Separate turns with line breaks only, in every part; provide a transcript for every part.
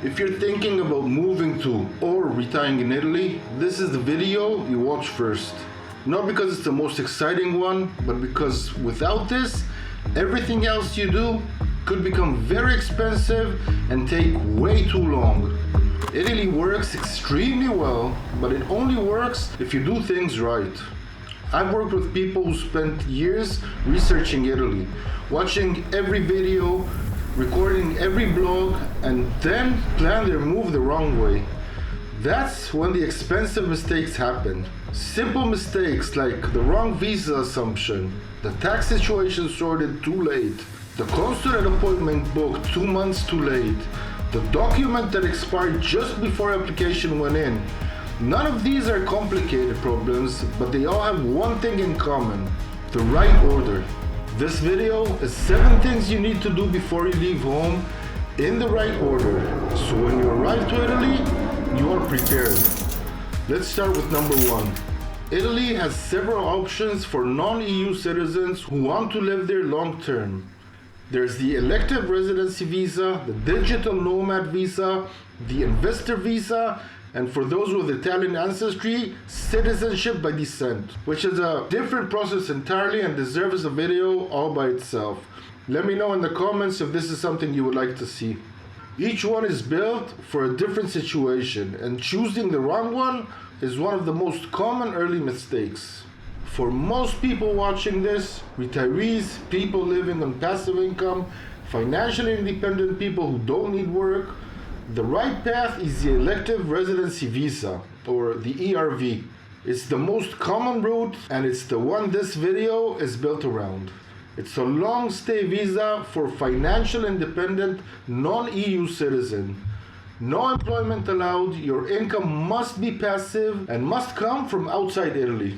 If you're thinking about moving to or retiring in Italy, this is the video you watch first. Not because it's the most exciting one, but because without this, everything else you do could become very expensive and take way too long. Italy works extremely well, but it only works if you do things right. I've worked with people who spent years researching Italy, watching every video, recording every blog, and then plan their move the wrong way. That's when the expensive mistakes happen. Simple mistakes like the wrong visa assumption, the tax situation sorted too late, the consulate appointment booked 2 months too late, the document that expired just before application went in. None of these are complicated problems, but they all have one thing in common: the right order. This video is 7 things you need to do before you leave home in the right order, so when you arrive to Italy, you are prepared. Let's start with number 1. Italy has several options for non-EU citizens who want to live there long term. There's the elective residency visa, the digital nomad visa, the investor visa, and for those with Italian ancestry, citizenship by descent, which is a different process entirely and deserves a video all by itself. Let me know in the comments if this is something you would like to see. Each one is built for a different situation, and choosing the wrong one is one of the most common early mistakes. For most people watching this, retirees, people living on passive income, financially independent people who don't need work, the right path is the elective residency visa, or the ERV. It's the most common route, and it's the one this video is built around. It's a long stay visa for financial independent non-EU citizen. No employment allowed, your income must be passive and must come from outside Italy.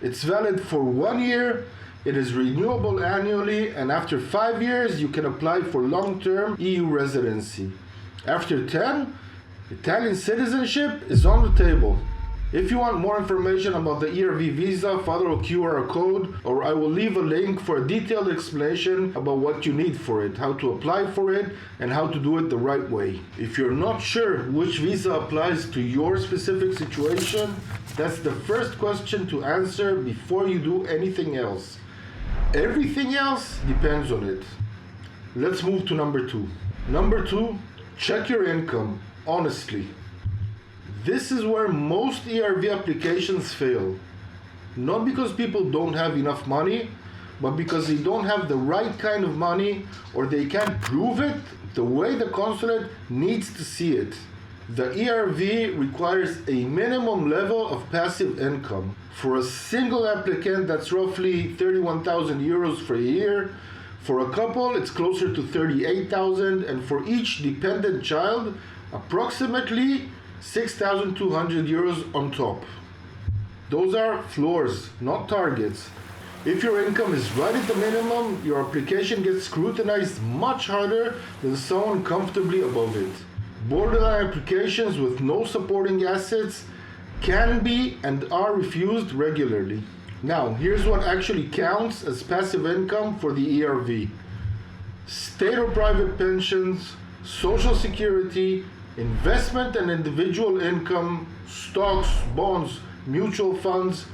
It's valid for 1 year, it is renewable annually, and after 5 years you can apply for long-term EU residency. After 10, Italian citizenship is on the table. If you want more information about the ERV visa, follow a QR code, or I will leave a link for a detailed explanation about what you need for it, how to apply for it, and how to do it the right way. If you're not sure which visa applies to your specific situation, that's the first question to answer before you do anything else. Everything else depends on it. Let's move to number 2. Number 2, check your income, honestly. This is where most ERV applications fail. Not because people don't have enough money, but because they don't have the right kind of money, or they can't prove it the way the consulate needs to see it. The ERV requires a minimum level of passive income. For a single applicant, that's roughly 31,000 euros for a year. For a couple, it's closer to 38,000, and for each dependent child, approximately 6,200 euros on top. Those are floors, not targets. If your income is right at the minimum, your application gets scrutinized much harder than someone comfortably above it. Borderline applications with no supporting assets can be and are refused regularly. Now, here's what actually counts as passive income for the ERV. State or private pensions, social security, investment and individual income, stocks, bonds, mutual funds,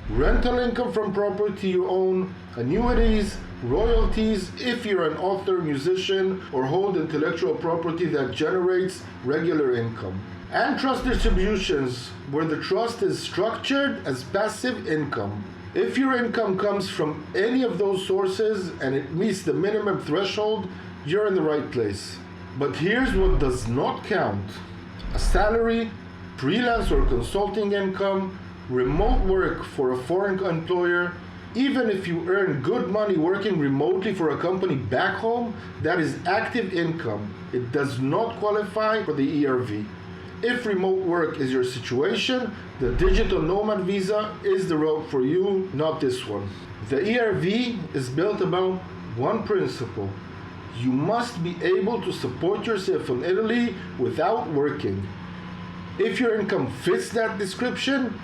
rental income from property you own, annuities, royalties if you're an author, musician, or hold intellectual property that generates regular income, and trust distributions where the trust is structured as passive income. If your income comes from any of those sources and it meets the minimum threshold, you're in the right place. But here's what does not count: a salary, freelance or consulting income, remote work for a foreign employer. Even if you earn good money working remotely for a company back home, that is active income. It does not qualify for the ERV. If remote work is your situation, the digital nomad visa is the route for you, not this one. The ERV is built about one principle: you must be able to support yourself in Italy without working. If your income fits that description,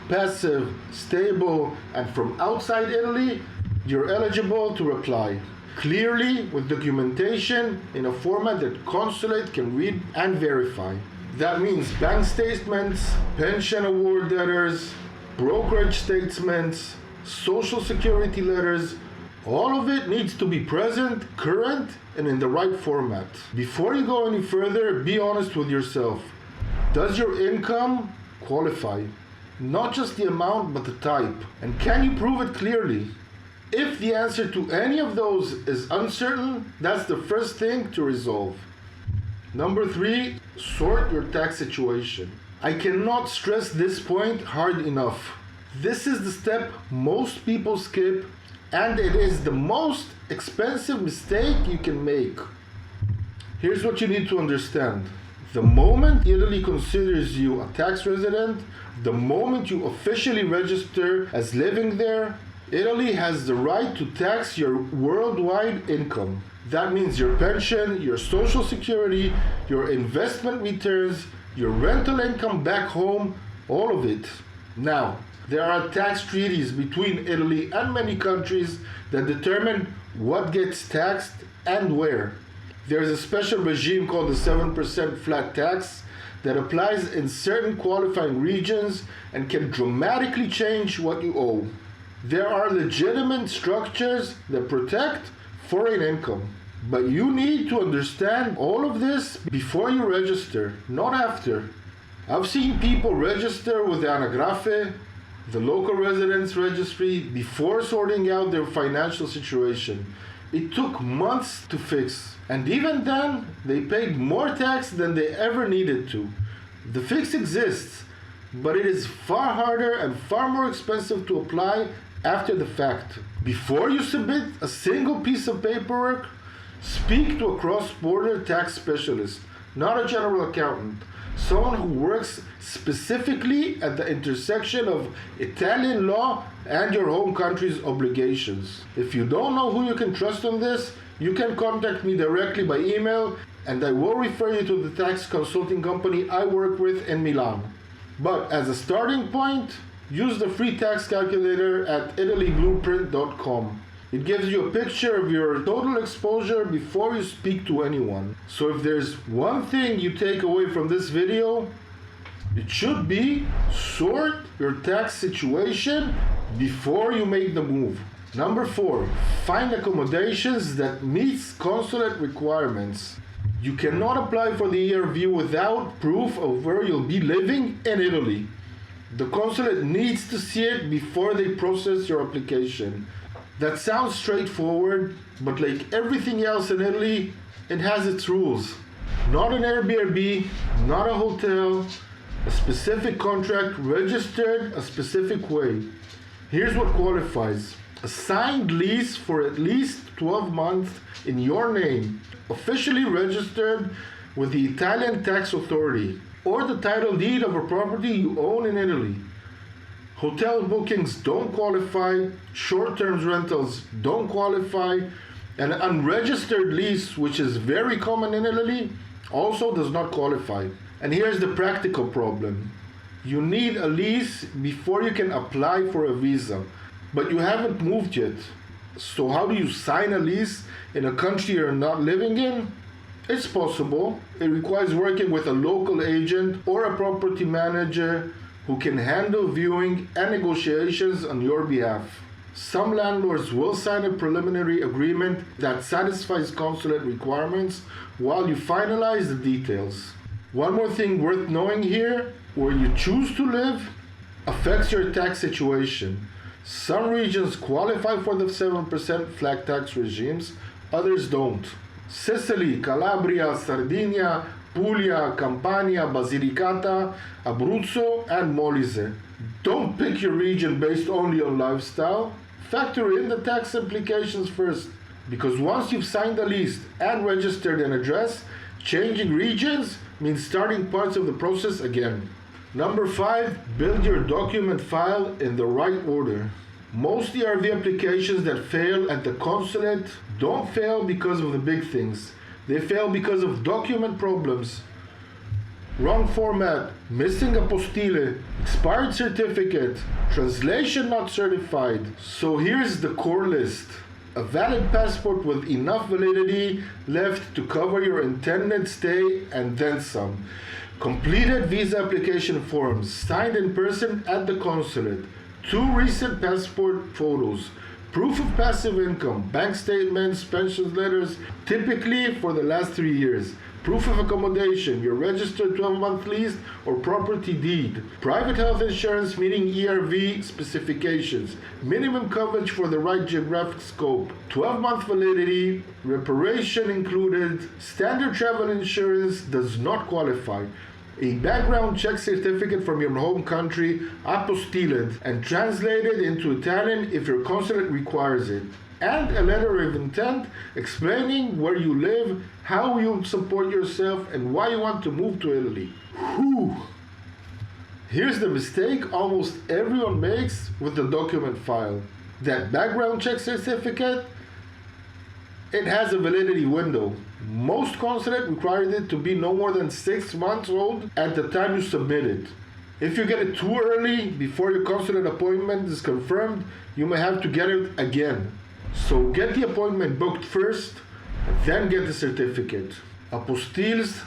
passive, stable, and from outside Italy, you're eligible to apply. clearly with documentation in a format that consulate can read and verify. That means bank statements, pension award letters, brokerage statements, social security letters. All of it needs to be present, current, and in the right format. Before you go any further, be honest with yourself. Does your income qualify? Not just the amount, but the type. And can you prove it clearly? If the answer to any of those is uncertain, that's the first thing to resolve. Number 3, sort your tax situation. I cannot stress this point hard enough. This is the step most people skip, and it is the most expensive mistake you can make. Here's what you need to understand. The moment Italy considers you a tax resident, the moment you officially register as living there, Italy has the right to tax your worldwide income. That means your pension, your social security, your investment returns, your rental income back home, all of it. Now, there are tax treaties between Italy and many countries that determine what gets taxed and where. There's a special regime called the 7% flat tax that applies in certain qualifying regions and can dramatically change what you owe. There are legitimate structures that protect foreign income. But you need to understand all of this before you register, not after. I've seen people register with the Anagrafe, the local residence registry, before sorting out their financial situation. It took months to fix. And even then, they paid more tax than they ever needed to. The fix exists, but it is far harder and far more expensive to apply after the fact. Before you submit a single piece of paperwork, speak to a cross-border tax specialist, not a general accountant, someone who works specifically at the intersection of Italian law and your home country's obligations. If you don't know who you can trust on this, you can contact me directly by email, and I will refer you to the tax consulting company I work with in Milan. But as a starting point, use the free tax calculator at italyblueprint.com. It gives you a picture of your total exposure before you speak to anyone. So if there's one thing you take away from this video, it should be sort your tax situation before you make the move. Number 4, find accommodations that meets consulate requirements. You cannot apply for the ERV without proof of where you'll be living in Italy. The consulate needs to see it before they process your application. That sounds straightforward, but like everything else in Italy, it has its rules. Not an Airbnb, not a hotel, a specific contract registered a specific way. Here's what qualifies. A signed lease for at least 12 months in your name, officially registered with the Italian tax authority, or the title deed of a property you own in Italy. Hotel bookings don't qualify, short-term rentals don't qualify, and an unregistered lease, which is very common in Italy, also does not qualify. And here's the practical problem. You need a lease before you can apply for a visa, but you haven't moved yet. So how do you sign a lease in a country you're not living in? It's possible. It requires working with a local agent or a property manager who can handle viewing and negotiations on your behalf. Some landlords will sign a preliminary agreement that satisfies consulate requirements while you finalize the details. One more thing worth knowing here, where you choose to live affects your tax situation. Some regions qualify for the 7% flat tax regimes, others don't. Sicily, Calabria, Sardinia, Puglia, Campania, Basilicata, Abruzzo, and Molise. Don't pick your region based only on lifestyle. Factor in the tax implications first, because once you've signed the lease and registered an address, changing regions means starting parts of the process again. Number 5, build your document file in the right order. Most ERV applications that fail at the consulate don't fail because of the big things. They fail because of document problems. Wrong format, missing apostille, expired certificate, translation not certified. So here's the core list. A valid passport with enough validity left to cover your intended stay and then some. Completed visa application forms signed in person at the consulate. 2 recent passport photos. Proof of passive income, bank statements, pension letters, typically for the last 3 years. Proof of accommodation, your registered 12-month lease or property deed. Private health insurance meeting ERV specifications. Minimum coverage for the right geographic scope. 12-month validity, reparation included. Standard travel insurance does not qualify. A background check certificate from your home country, apostilled, and translated into Italian if your consulate requires it. And a letter of intent explaining where you live, how you support yourself, and why you want to move to Italy. Whew. Here's the mistake almost everyone makes with the document file. That background check certificate, it has a validity window. Most consulates require it to be no more than 6 months old at the time you submit it. If you get it too early, before your consulate appointment is confirmed, you may have to get it again. So get the appointment booked first, then get the certificate. Apostilles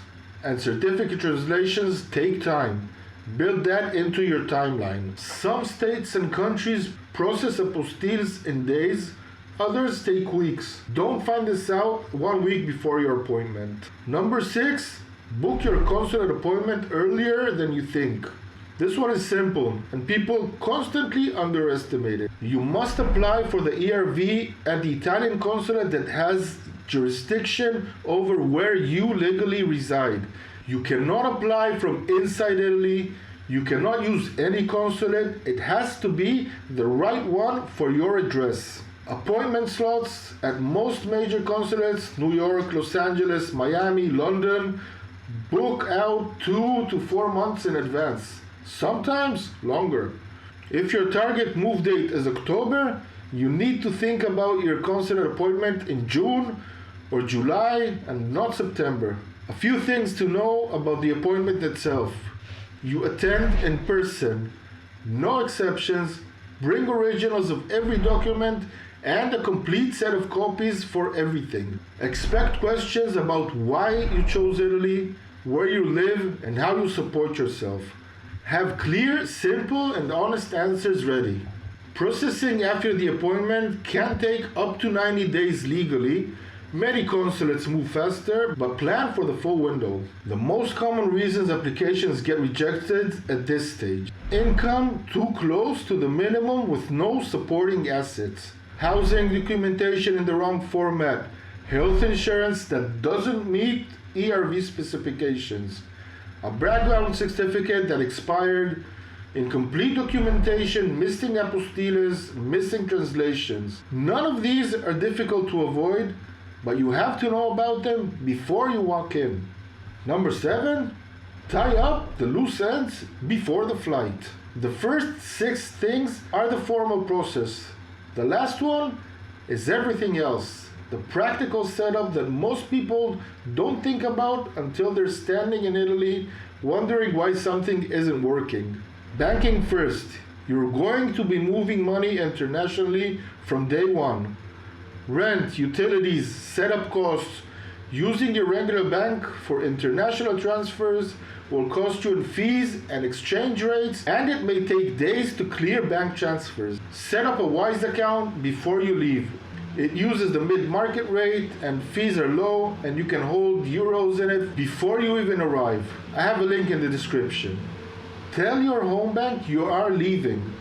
and certificate translations take time. Build that into your timeline. Some states and countries process apostilles in days, others take weeks. Don't find this out 1 week before your appointment. Number 6, book your consulate appointment earlier than you think. This one is simple, and people constantly underestimate it. You must apply for the ERV at the Italian consulate that has jurisdiction over where you legally reside. You cannot apply from inside Italy. You cannot use any consulate. It has to be the right one for your address. Appointment slots at most major consulates, New York, Los Angeles, Miami, London, book out 2 to 4 months in advance. Sometimes longer. If your target move date is October, you need to think about your consulate appointment in June or July and not September. A few things to know about the appointment itself. You attend in person. No exceptions. Bring originals of every document and a complete set of copies for everything. Expect questions about why you chose Italy, where you live, and how you support yourself. Have clear, simple, and honest answers ready. Processing after the appointment can take up to 90 days legally. Many consulates move faster, but plan for the full window. The most common reasons applications get rejected at this stage: income too close to the minimum with no supporting assets, housing documentation in the wrong format, health insurance that doesn't meet ERV specifications, a background certificate that expired, incomplete documentation, missing apostilles, missing translations. None of these are difficult to avoid, but you have to know about them before you walk in. Number 7, tie up the loose ends before the flight. The first 6 things are the formal process. The last one is everything else. The practical setup that most people don't think about until they're standing in Italy wondering why something isn't working. Banking first. You're going to be moving money internationally from day one. Rent, utilities, setup costs. Using your regular bank for international transfers will cost you in fees and exchange rates, and it may take days to clear bank transfers. Set up a Wise account before you leave. It uses the mid-market rate and fees are low, and you can hold euros in it before you even arrive. I have a link in the description. Tell your home bank you are leaving.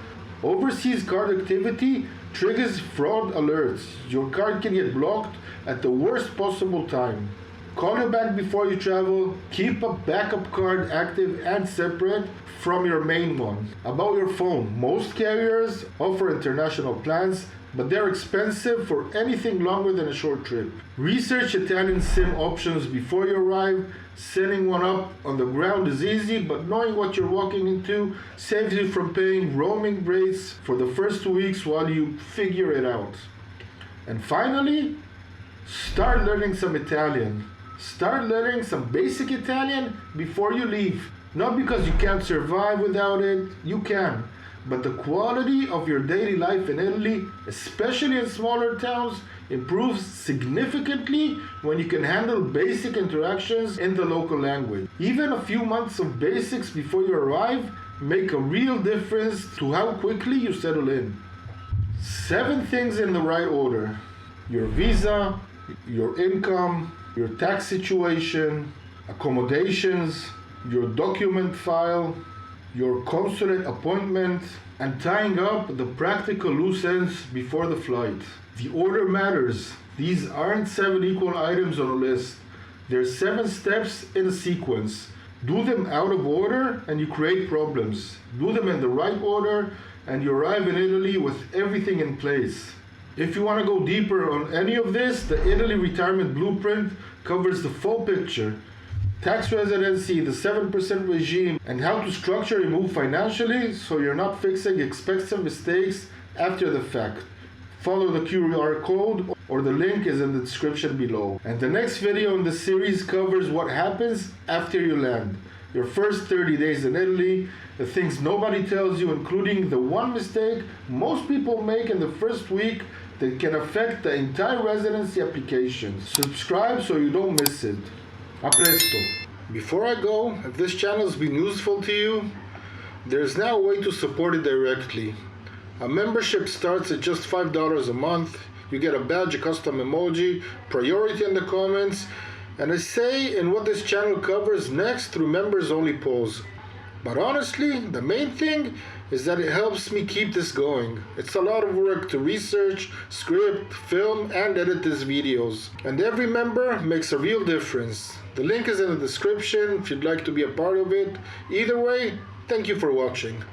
Overseas card activity triggers fraud alerts. Your card can get blocked at the worst possible time. Call your bank before you travel. Keep a backup card active and separate from your main one. About your phone, most carriers offer international plans, but they're expensive for anything longer than a short trip. Research Italian SIM options before you arrive. Setting one up on the ground is easy, but knowing what you're walking into saves you from paying roaming rates for the first 2 weeks while you figure it out. And finally, start learning some Italian. Start learning some basic Italian before you leave. Not because you can't survive without it, you can. But the quality of your daily life in Italy, especially in smaller towns, improves significantly when you can handle basic interactions in the local language. Even a few months of basics before you arrive make a real difference to how quickly you settle in. 7 things in the right order: your visa, your income, your tax situation, accommodations, your document file, your consulate appointment, and tying up the practical loose ends before the flight. The order matters. These aren't 7 equal items on a list. There's 7 steps in a sequence. Do them out of order and you create problems. Do them in the right order and you arrive in Italy with everything in place. If you want to go deeper on any of this, the Italy Retirement Blueprint covers the full picture: tax residency, the 7% regime, and how to structure your move financially so you're not fixing expensive mistakes after the fact. Follow the QR code or the link is in the description below. And the next video in the series covers what happens after you land. Your first 30 days in Italy, the things nobody tells you, including the one mistake most people make in the first week that can affect the entire residency application. Subscribe so you don't miss it. A presto. Before I go, if this channel has been useful to you, there's now a way to support it directly. A membership starts at just $5 a month. You get a badge, a custom emoji, priority in the comments, and I say in what this channel covers next through members only polls. But honestly, the main thing is that it helps me keep this going. It's a lot of work to research, script, film, and edit these videos. And every member makes a real difference. The link is in the description if you'd like to be a part of it. Either way, thank you for watching.